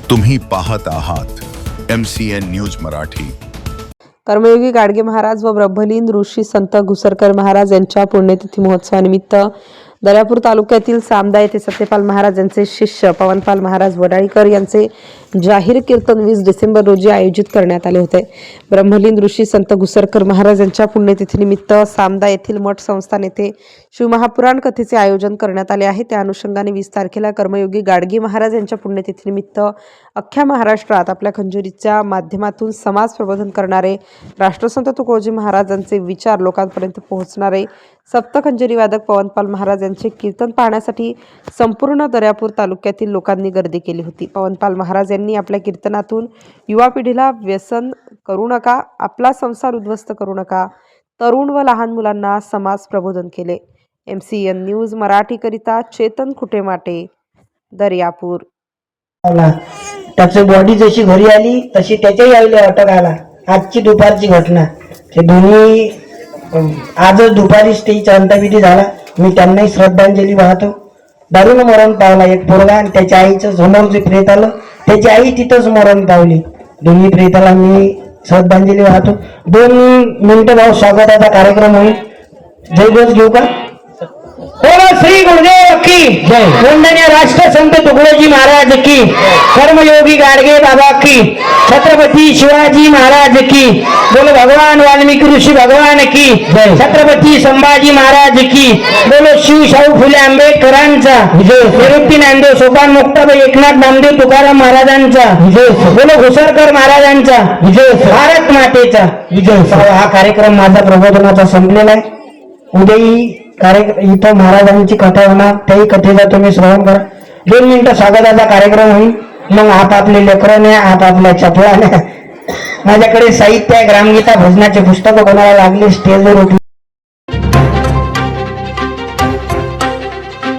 तुम्ही पाहत आहात MCN न्यूज मराठी। कर्मयोगी गाडगे महाराज व ब्रह्मलीन ऋषी संत घुसरकर महाराज यांच्या पुण्यतिथी महोत्सवानिमित्त दर्यापूर तालुक्यातील सामदा येथे सत्यपाल महाराज यांचे शिष्य पवनपाल महाराज वडाळीकर यांचे जाहीर कीर्तन 20 डिसेंबर रोजी आयोजित करण्यात आले होते। ब्रह्मलीन ऋषी संत घुसरकर महाराज यांच्या पुण्यतिथीनिमित्त सामदा येथील मठ संस्थान येथे शिवमहापुराण कथेचे आयोजन करण्यात आले आहे। त्या अनुषंगाने 20 तारखेला कर्मयोगी गाडगे महाराज यांच्या पुण्यतिथीनिमित्त अख्ख्या महाराष्ट्रात आपल्या खंजोरीच्या माध्यमातून समाज प्रबोधन करणारे राष्ट्रसंत तुकोजी महाराजांचे विचार लोकांपर्यंत पोहोचणारे सप्त खंजरी वादक पवनपाल महाराज यांचे कीर्तन पाहण्यासाठी संपूर्ण दर्यापूर तालुक्यातील लोकांनी गर्दी केली होती। पवनपाल महाराज यांनी आपल्या कीर्तनातून युवा पिढीला व्यसन करू नका, आपला संसार उद्ध्वस्त करू नका, तरुण व लहान मुलांना समाज प्रबोधन केले। MCN न्यूज मराठी करिता चेतन खुटेमाटे, दर्यापूर। त्याची बॉडी जशी घरी आली तशी त्याच्याही आईला अटक आला। आजची दुपारची घटना, ते दोन्ही आजच दुपारी स्टेजचा अंत्यविधी झाला। मी त्यांनाही श्रद्धांजली वाहतो। दारुण मरण पावला एक पोरगा आणि त्याच्या आईचं समोर जे प्रेत आलं त्याची आई तिथंच मरण पावली। दोन्ही प्रेताला मी श्रद्धांजली वाहतो। 2 मिनिटं भाऊ स्वागताचा कार्यक्रम होईल। जयघोष घेऊ का? बोलो श्री गुरुदेव की जय। वंदनीय राष्ट्रसंत तुकडोजी महाराज की, कर्मयोगी गाडगे बाबा की, छत्रपती शिवाजी महाराज की, बोलो भगवान वाल्मीकि ऋषि भगवान की जय। छत्रपती संभाजी महाराज की, बोलो शिव शाहू फुले आंबेडकरांचा विजय। निवृत्ती ज्ञानदेव सोपान मुक्ताबाई एकनाथ नामदेव तुकाराम महाराजांचा विजय। बोलो घुसरकर महाराजांचा विजय। भारत मातेचा विजय। हा कार्यक्रम माझा प्रबोधनाचा संपलेला आहे। उद्याही इथं महाराजांची कथा होणार, त्याही कथेचा तुम्ही श्रवण करा। 2 मिनिटं स्वागताचा कार्यक्रम होईल। मग आपापले लेकराने आपापल्या चपलाने माझ्याकडे साहित्य आहे, ग्रामगीता भजनाचे पुस्तकं कोणाला लागली स्टेजवर उठली